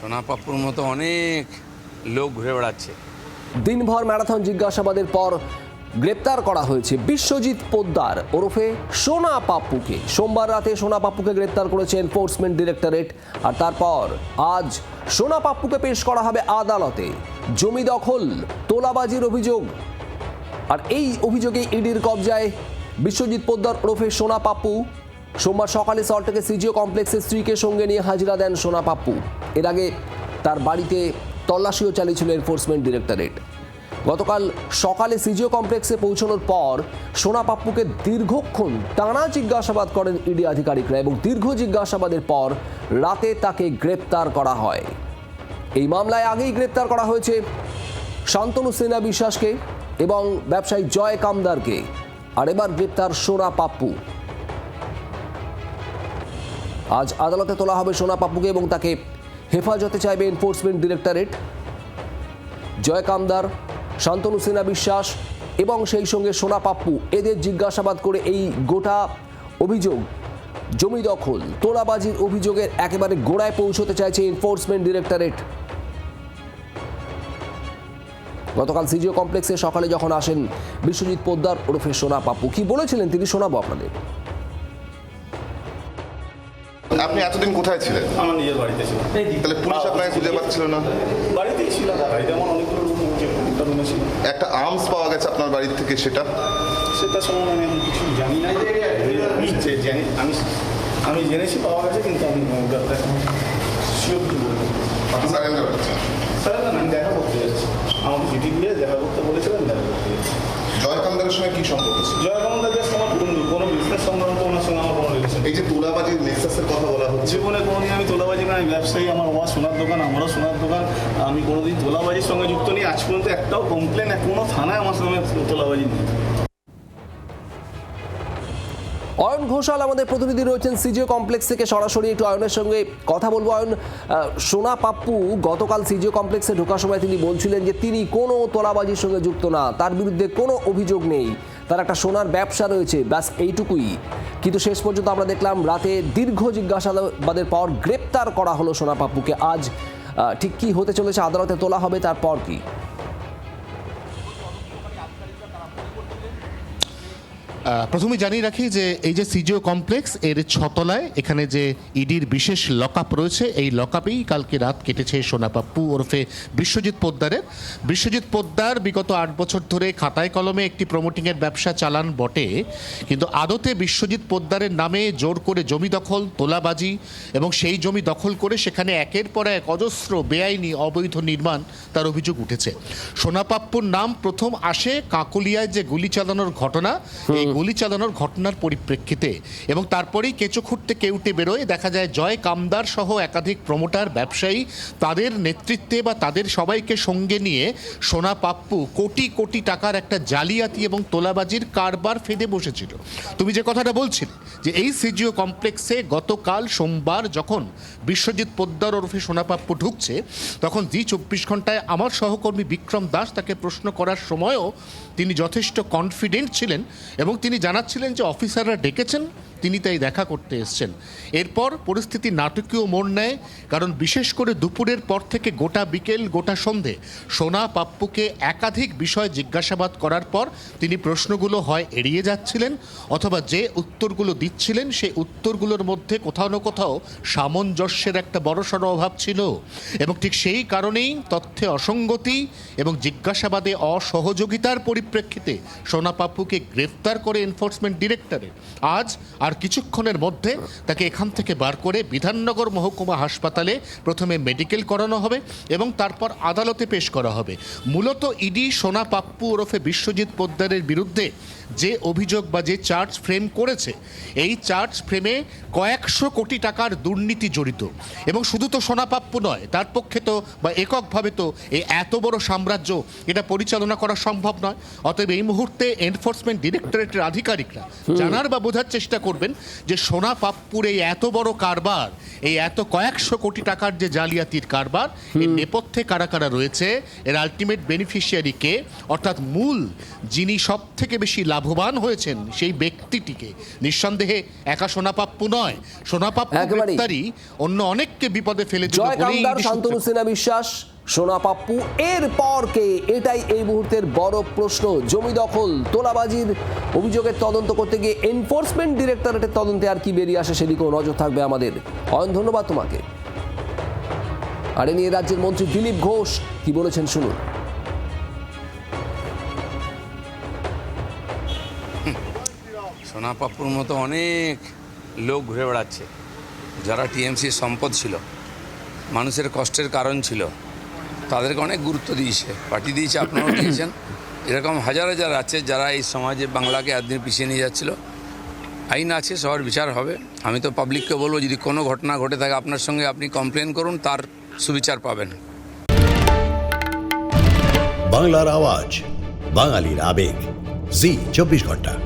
সোনা পাপ্পুর মতো অনেক লোক ঘুরে বেড়াচ্ছে। দিনভর ম্যারাথন জিজ্ঞাসাবাদের পর গ্রেপ্তার করা হয়েছে বিশ্বজিৎ পোদ্দার ওরফে সোনা পাপ্পুকে। সোমবার রাতে সোনা পাপ্পুকে গ্রেপ্তার করেছে এনফোর্সমেন্ট ডিরেক্টরেট। আর তারপর আজ সোনা পাপ্পুকে পেশ করা হবে আদালতে। জমি দখল, তোলাবাজির অভিযোগ, আর এই অভিযোগে ইডির কবজায় বিশ্বজিৎ পোদ্দার ওরফে সোনা পাপ্পু। সোমবার সকালে সল্টলেকের সিজিও কমপ্লেক্সে স্ত্রীকে সঙ্গে নিয়ে হাজিরা দেন সোনা পাপ্পু। এর আগে তার বাড়িতে তল্লাশিও চালিয়েছিল এনফোর্সমেন্ট ডিরেক্টরেট। গতকাল সকালে সিজিও কমপ্লেক্সে পৌঁছানোর পর সোনা পাপ্পুকে দীর্ঘক্ষণ টানা জিজ্ঞাসাবাদ করেন ইডি আধিকারিকরা এবং দীর্ঘ জিজ্ঞাসাবাদের পর রাতে তাকে গ্রেপ্তার করা হয়। এই মামলায় আগেই গ্রেপ্তার করা হয়েছে শান্তনু সেনা বিশ্বাসকে এবং ব্যবসায়ী জয় কামদারকে। আর এবার গ্রেপ্তার সোনা পাপ্পু। আজ আদালতে তোলা হবে সোনা পাপ্পুকে এবং তাকে হেফাজতে চাইবে এনফোর্সমেন্ট ডিরেক্টরেট। জয় কামদার, শান্তনু সেনা বিশ্বাস এবং সেই সঙ্গে সোনা পাপ্পু, এদের জিজ্ঞাসাবাদ করে এই গোটা অভিযোগ, জমি দখল, তোলাবাজির অভিযোগের একেবারে গোড়ায় পৌঁছতে চাইছে এনফোর্সমেন্ট ডিরেক্টরেট। গতকাল সিজিও কমপ্লেক্সে সকালে যখন আসেন বিশ্বজিৎ পোদ্দার ওরফে সোনা পাপ্পু, কি বলেছিলেন তিনি শোনাবো আপনাদের। আপনি এতদিন কোথায় ছিলেন? আমার নিজের বাড়িতে ছিল। তাহলে পুলিশ আপনাকে খুঁজে পাচ্ছিল না? বাড়িতেই ছিল, বাড়িতে আমার অনেকগুলো রুমে ছিল। একটা আর্মস পাওয়া গেছে আপনার বাড়ি থেকে, সেটা সম্বন্ধে আমি কিছু জানি না। আমি জেনেছি পাওয়া গেছে, কিন্তু আমি শিওর কি বলবো। সারেন্ডার হচ্ছে স্যার না, আমি দেখা করতে যাচ্ছি। আমাকে চিঠি দিয়ে দেখা করতে বলেছিলেন, দেখা করতে যাচ্ছি। জয়কান্তের সঙ্গে কি সম্পর্ক ছিল? জয়কান্ত জাস্ট আমার বন্ধু, কোনো বিজনেস সংক্রান্ত ওনার সঙ্গে আমার কোনো রিলেশন। এই যে তোলাবাজির নেক্সাসের কথা বলা হচ্ছে, জীবনে কোনোদিন আমি তোলাবাজি না, আমি ব্যবসায়ী, আমার বাবা সোনার দোকান, আমারও সোনার দোকান। আমি কোনোদিন তোলাবাজির সঙ্গে যুক্ত নেই। আজ পর্যন্ত একটাও কমপ্লেন কোনো থানায় আমার সঙ্গে তোলাবাজি নেই। অয়ন ঘোষাল আমাদের প্রতিনিধি রয়েছেন সিজিও কমপ্লেক্স থেকে, সরাসরি একটু অয়নের সঙ্গে কথা বলবো। অয়ন, সোনা পাপ্পু গতকাল সিজিও কমপ্লেক্সে ঢোকার সময় তিনি বলছিলেন যে তিনি কোনো তোলাবাজির সঙ্গে যুক্ত না, তার বিরুদ্ধে কোনো অভিযোগ নেই, তার একটা সোনার ব্যবসা রয়েছে, ব্যাস এইটুকুই। কিন্তু শেষ পর্যন্ত আমরা দেখলাম রাতে দীর্ঘ জিজ্ঞাসাবাদের পর গ্রেপ্তার করা হলো সোনা পাপ্পুকে। আজ ঠিক কি হতে চলেছে, আদালতে তোলা হবে, তারপর কি? প্রথমে জানিয়ে রাখি যে এই যে সিজিও কমপ্লেক্স এর 6 তলায় এখানে যে ইডির বিশেষ লকআপ রয়েছে, এই লকআপেই কালকে রাত কেটেছে সোনা পাপ্পু ওরফে বিশ্বজিৎ পোদ্দারের। বিশ্বজিৎ পোদ্দার বিগত 8 বছর ধরে খাতায় কলমে একটি প্রমোটিংয়ের ব্যবসা চালান বটে, কিন্তু আদতে বিশ্বজিৎ পোদ্দারের নামে জোর করে জমি দখল, তোলাবাজি এবং সেই জমি দখল করে সেখানে একের পর এক অজস্র বেআইনি অবৈধ নির্মাণ তার অভিযোগ উঠেছে। সোনা পাপ্পুর নাম প্রথম আসে কাকলিয়ায় যে গুলি চালানোর ঘটনা, এই গুলি চালানোর ঘটনার পরিপ্রেক্ষিতে, এবং তারপরেই কেঁচো খুঁড়তে কেউটে বেরোয় দেখা যায় জয় কামদার সহ একাধিক প্রমোটার, ব্যবসায়ী, তাদের নেতৃত্বে বা তাদের সবাইকে সঙ্গে নিয়ে সোনা পাপ্পু কোটি কোটি টাকার একটা জালিয়াতি এবং তোলাবাজির কারবার ফেঁদে বসেছিল। তুমি যে কথাটা বলছিলে যে এই সিজিও কমপ্লেক্সে গতকাল সোমবার যখন বিশ্বজিৎ পোদ্দার ওরফে সোনা পাপ্পু ঢুকছে, তখন জি 24 ঘন্টায় আমার সহকর্মী বিক্রম দাস তাকে প্রশ্ন করার সময়ও তিনি যথেষ্ট কনফিডেন্ট ছিলেন এবং তিনি জানাচ্ছিলেন যে অফিসাররা ডেকেছেন, তিনি তাই দেখা করতে এসছেন। এরপর পরিস্থিতি নাটকীয় মোড় নেয়, কারণ বিশেষ করে দুপুরের পর থেকে গোটা বিকেল, গোটা সন্ধে সোনা পাপ্পুকে একাধিক বিষয় জিজ্ঞাসাবাদ করার পর তিনি প্রশ্নগুলো হয় এড়িয়ে যাচ্ছিলেন, অথবা যে উত্তরগুলো দিচ্ছিলেন সেই উত্তরগুলোর মধ্যে কোথাও না কোথাও সামঞ্জস্যের একটা বড়সড় অভাব ছিল। এবং ঠিক সেই কারণেই তথ্যে অসঙ্গতি এবং জিজ্ঞাসাবাদে অসহযোগিতার পরিপ্রেক্ষিতে সোনা পাপ্পুকে গ্রেফতার করে এনফোর্সমেন্ট ডিরেক্টরেট। আজ আর কিছুক্ষণের মধ্যে তাকে এখান থেকে বার করে বিধাননগর মহকুমা হাসপাতালে প্রথমে মেডিকেল করানো হবে এবং তারপর আদালতে পেশ করা হবে। মূলত ইডি সোনা পাপ্পু ওরফে বিশ্বজিৎ পোদ্দারের বিরুদ্ধে যে অভিযোগ বা যে চার্জ ফ্রেম করেছে, এই চার্জ ফ্রেমে কয়েকশো কোটি টাকার দুর্নীতি জড়িত। এবং শুধু তো সোনা পাপ্পু নয়, তার পক্ষে তো বা এককভাবে তো এই এত বড় সাম্রাজ্য এটা পরিচালনা করা সম্ভব নয়। অতএব এই মুহূর্তে এনফোর্সমেন্ট ডিরেক্টরেটের আধিকারিকরা জানার বা বোঝার চেষ্টা করবেন যে সোনা পাপ্পুর এই এত বড় কারবার, এই এত কয়েকশো কোটি টাকার যে জালিয়াতির কারবার, এর নেপথ্যে কারা কারা রয়েছে, এর আলটিমেট বেনিফিশিয়ারি কে, অর্থাৎ মূল যিনি সব থেকে বেশি লাভ লাভবান হয়েছেন সেই ব্যক্তিটিকে নিঃসন্দেহে একা সোনা পাপ্পু নয়, সোনা পাপ্পু একেবারেই। গ্রেপ্তারি অন্য অনেককে বিপদে ফেলে দিল জয় বলেই কামদার, ইডি শান্তনু সূত্রে- সিনহা বিশ্বাস, সোনা পাপ্পু, এর পর কে? এটাই এই মুহূর্তের বড় প্রশ্ন। জমি দখল, তোলাবাজির অভিযোগের তদন্ত করতে গিয়ে এনফোর্সমেন্ট ডিরেক্টরেটের তদন্তে আর কি বেরিয়ে আসে সেদিকেও নজর থাকবে আমাদের। অয়ন, ধন্যবাদ তোমাকে। আর এ নিয়ে রাজ্যের মন্ত্রী দিলীপ ঘোষ কি বলেছেন শুনুন। সোনা পাপ্পুর মতো অনেক লোক ঘুরে বেড়াচ্ছে যারা টিএমসির সম্পদ ছিল, মানুষের কষ্টের কারণ ছিল, তাদেরকে অনেক গুরুত্ব দিয়েছে, পার্টি দিয়েছে, আপনারাও দিয়েছেন। এরকম হাজার হাজার আছে যারা এই সমাজে বাংলাকে একদিন পিছিয়ে নিয়ে যাচ্ছিল। আইন আছে, সবার বিচার হবে। আমি তো পাবলিককে বলবো, যদি কোনো ঘটনা ঘটে থাকে আপনার সঙ্গে, আপনি কমপ্লেন করুন, তার সুবিচার পাবেন। বাংলার আওয়াজ, বাঙালির আবেগ, জি 24 ঘন্টা।